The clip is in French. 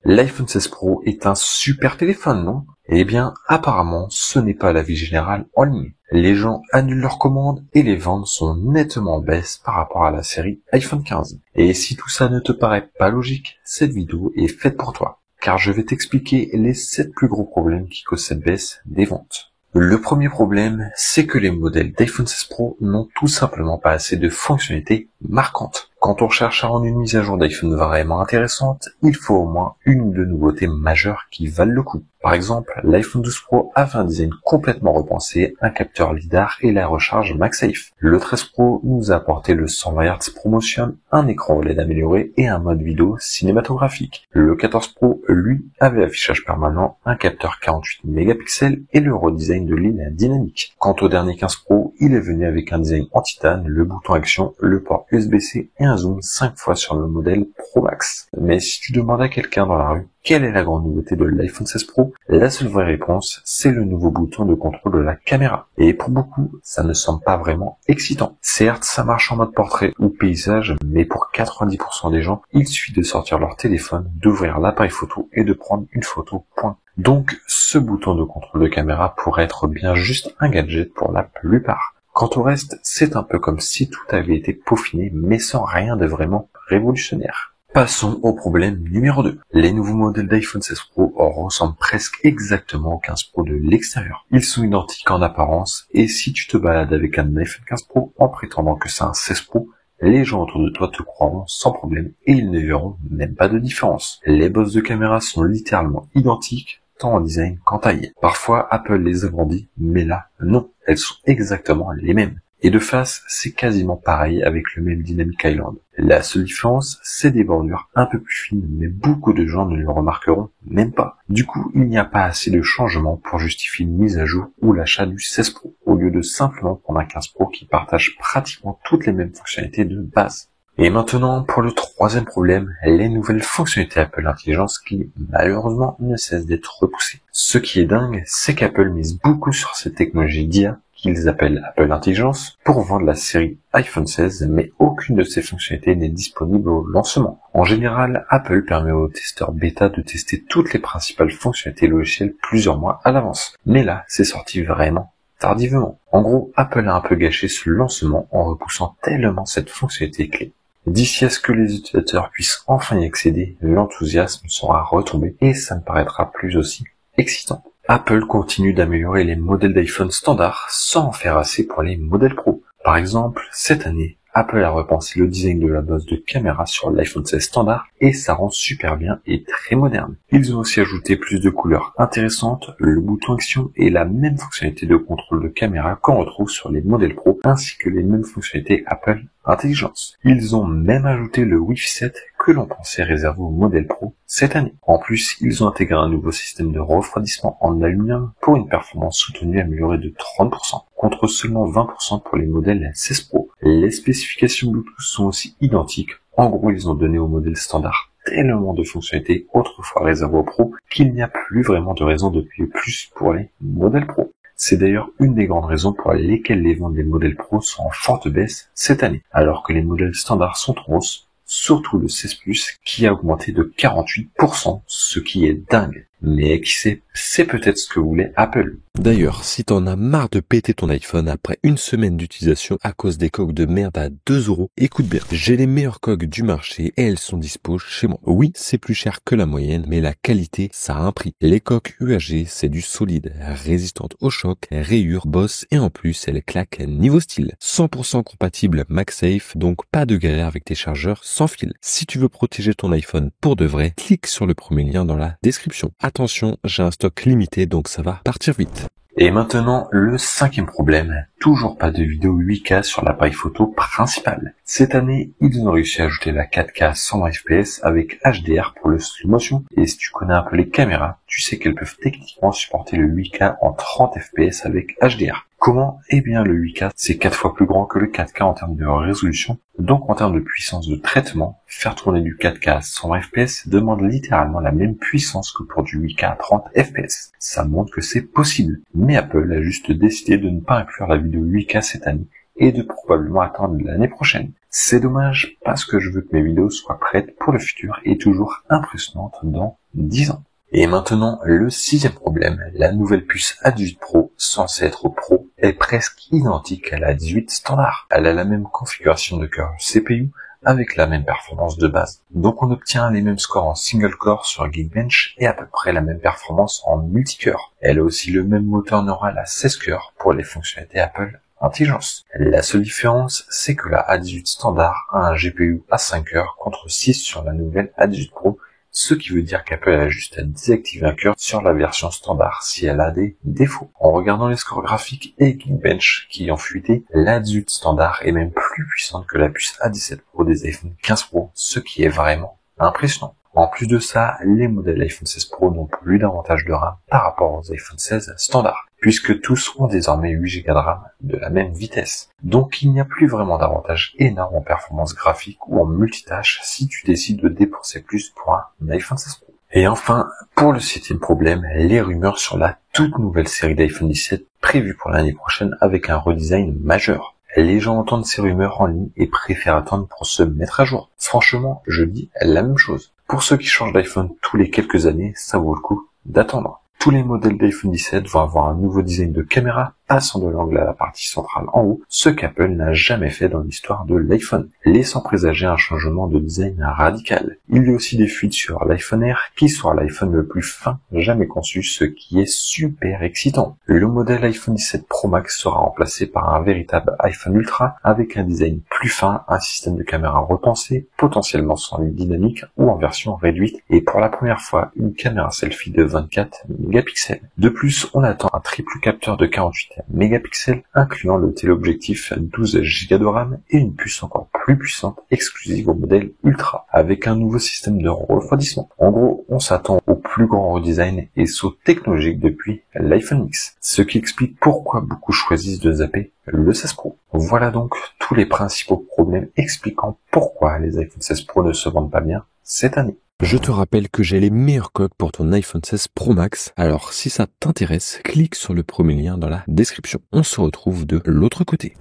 L'iPhone 16 Pro est un super téléphone, non? Eh bien, apparemment, ce n'est pas l'avis général en ligne. Les gens annulent leurs commandes et les ventes sont nettement en baisse par rapport à la série iPhone 15. Et si tout ça ne te paraît pas logique, cette vidéo est faite pour toi. Car je vais t'expliquer les 7 plus gros problèmes qui causent cette baisse des ventes. Le premier problème, c'est que les modèles d'iPhone 16 Pro n'ont tout simplement pas assez de fonctionnalités marquantes. Quand on cherche à rendre une mise à jour d'iPhone vraiment intéressante, il faut au moins une ou deux nouveautés majeures qui valent le coup. Par exemple, l'iPhone 12 Pro avait un design complètement repensé, un capteur LiDAR et la recharge MagSafe. Le 13 Pro nous a apporté le 120 Hz ProMotion, un écran OLED amélioré et un mode vidéo cinématographique. Le 14 Pro, lui, avait affichage permanent, un capteur 48 mégapixels et le redesign de ligne dynamique. Quant au dernier 15 Pro, il est venu avec un design en titane, le bouton action, le port USB-C et un zoom 5 fois sur le modèle Pro Max. Mais si tu demandes à quelqu'un dans la rue quelle est la grande nouveauté de l'iPhone 16 Pro, la seule vraie réponse, c'est le nouveau bouton de contrôle de la caméra. Et pour beaucoup, ça ne semble pas vraiment excitant. Certes, ça marche en mode portrait ou paysage, mais pour 90% des gens, il suffit de sortir leur téléphone, d'ouvrir l'appareil photo et de prendre une photo, point. Donc, ce bouton de contrôle de caméra pourrait être bien juste un gadget pour la plupart. Quant au reste, c'est un peu comme si tout avait été peaufiné, mais sans rien de vraiment révolutionnaire. Passons au problème numéro 2. Les nouveaux modèles d'iPhone 16 Pro ressemblent presque exactement au 15 Pro de l'extérieur. Ils sont identiques en apparence, et si tu te balades avec un iPhone 15 Pro en prétendant que c'est un 16 Pro, les gens autour de toi te croiront sans problème, et ils ne verront même pas de différence. Les bosses de caméra sont littéralement identiques, tant en design qu'en taille. Parfois, Apple les agrandit, mais là, non, elles sont exactement les mêmes. Et de face, c'est quasiment pareil avec le même Dynamic Island. La seule différence, c'est des bordures un peu plus fines, mais beaucoup de gens ne le remarqueront même pas. Du coup, il n'y a pas assez de changements pour justifier une mise à jour ou l'achat du 16 Pro, au lieu de simplement prendre un 15 Pro qui partage pratiquement toutes les mêmes fonctionnalités de base. Et maintenant, pour le troisième problème, les nouvelles fonctionnalités Apple Intelligence qui, malheureusement, ne cessent d'être repoussées. Ce qui est dingue, c'est qu'Apple mise beaucoup sur cette technologie d'IA, qu'ils appellent Apple Intelligence, pour vendre la série iPhone 16, mais aucune de ces fonctionnalités n'est disponible au lancement. En général, Apple permet aux testeurs bêta de tester toutes les principales fonctionnalités logicielles plusieurs mois à l'avance. Mais là, c'est sorti vraiment tardivement. En gros, Apple a un peu gâché ce lancement en repoussant tellement cette fonctionnalité clé. D'ici à ce que les utilisateurs puissent enfin y accéder, l'enthousiasme sera retombé et ça ne paraîtra plus aussi excitant. Apple continue d'améliorer les modèles d'iPhone standard sans en faire assez pour les modèles Pro. Par exemple, cette année, Apple a repensé le design de la bosse de caméra sur l'iPhone 16 standard et ça rend super bien et très moderne. Ils ont aussi ajouté plus de couleurs intéressantes, le bouton action et la même fonctionnalité de contrôle de caméra qu'on retrouve sur les modèles Pro ainsi que les mêmes fonctionnalités Apple Intelligence. Ils ont même ajouté le Wi-Fi 7 que l'on pensait réservé aux modèles Pro cette année. En plus, ils ont intégré un nouveau système de refroidissement en aluminium pour une performance soutenue améliorée de 30%, contre seulement 20% pour les modèles 16 Pro. Les spécifications Bluetooth sont aussi identiques. En gros, ils ont donné au modèle standard tellement de fonctionnalités autrefois réservées aux Pro qu'il n'y a plus vraiment de raison de payer plus pour les modèles Pro. C'est d'ailleurs une des grandes raisons pour lesquelles les ventes des modèles Pro sont en forte baisse cette année, alors que les modèles standards sont en hausse, surtout le 16 Plus qui a augmenté de 48%, ce qui est dingue. Mais qui sait, c'est peut-être ce que voulait Apple. D'ailleurs, si t'en as marre de péter ton iPhone après une semaine d'utilisation à cause des coques de merde à 2€, écoute bien, j'ai les meilleures coques du marché et elles sont dispo chez moi. Oui, c'est plus cher que la moyenne, mais la qualité, ça a un prix. Les coques UAG, c'est du solide, résistante au choc, rayures, bosse et en plus, elles claquent niveau style. 100% compatible MagSafe, donc pas de galère avec tes chargeurs sans fil. Si tu veux protéger ton iPhone pour de vrai, clique sur le premier lien dans la description. Attention, j'ai un stock limité, donc ça va partir vite. Et maintenant, le cinquième problème, toujours pas de vidéo 8K sur l'appareil photo principal. Cette année, ils ont réussi à ajouter la 4K 120 fps avec HDR pour le slow motion, et si tu connais un peu les caméras, tu sais qu'elles peuvent techniquement supporter le 8K en 30 fps avec HDR. Comment? Eh bien, le 8K, c'est 4 fois plus grand que le 4K en termes de résolution, donc en termes de puissance de traitement, faire tourner du 4K à 120 fps demande littéralement la même puissance que pour du 8K à 30 fps. Ça montre que c'est possible, mais Apple a juste décidé de ne pas inclure la vidéo 8K cette année et de probablement attendre l'année prochaine. C'est dommage parce que je veux que mes vidéos soient prêtes pour le futur et toujours impressionnantes dans 10 ans. Et maintenant, le 6e problème, la nouvelle puce A18 Pro, censée être Pro, est presque identique à la A18 standard. Elle a la même configuration de cœur CPU, avec la même performance de base. Donc on obtient les mêmes scores en single core sur Geekbench et à peu près la même performance en multicœur. Elle a aussi le même moteur neural à 16 cœurs pour les fonctionnalités Apple Intelligence. La seule différence, c'est que la A18 standard a un GPU à 5 cœurs contre 6 sur la nouvelle A18 Pro, ce qui veut dire qu'Apple a juste à désactiver un cœur sur la version standard si elle a des défauts. En regardant les scores graphiques et Geekbench qui ont fuité, la A18 standard est même plus puissante que la puce A17 Pro des iPhone 15 Pro, ce qui est vraiment impressionnant. En plus de ça, les modèles iPhone 16 Pro n'ont plus d'avantage de RAM par rapport aux iPhone 16 standard, puisque tous ont désormais 8 Go de RAM de la même vitesse. Donc il n'y a plus vraiment d'avantage énorme en performance graphique ou en multitâche si tu décides de dépenser plus pour un iPhone 16 Pro. Et enfin, pour le 7e problème, les rumeurs sur la toute nouvelle série d'iPhone 17 prévue pour l'année prochaine avec un redesign majeur. Les gens entendent ces rumeurs en ligne et préfèrent attendre pour se mettre à jour. Franchement, je dis la même chose. Pour ceux qui changent d'iPhone tous les quelques années, ça vaut le coup d'attendre. Tous les modèles d'iPhone 17 vont avoir un nouveau design de caméra passant de l'angle à la partie centrale en haut, ce qu'Apple n'a jamais fait dans l'histoire de l'iPhone, laissant présager un changement de design radical. Il y a aussi des fuites sur l'iPhone Air, qui sera l'iPhone le plus fin jamais conçu, ce qui est super excitant. Le modèle iPhone 17 Pro Max sera remplacé par un véritable iPhone Ultra, avec un design plus fin, un système de caméra repensé, potentiellement sans ligne dynamique ou en version réduite, et pour la première fois, une caméra selfie de 24 mégapixels. De plus, on attend un triple capteur de 48 mégapixels, incluant le téléobjectif 12 Go de RAM et une puce encore plus puissante exclusive au modèle Ultra, avec un nouveau système de refroidissement. En gros, on s'attend au plus grand redesign et saut technologique depuis l'iPhone X, ce qui explique pourquoi beaucoup choisissent de zapper le 16 Pro. Voilà donc tous les principaux problèmes expliquant pourquoi les iPhone 16 Pro ne se vendent pas bien cette année. Je te rappelle que j'ai les meilleurs coques pour ton iPhone 16 Pro Max, alors si ça t'intéresse, clique sur le premier lien dans la description. On se retrouve de l'autre côté.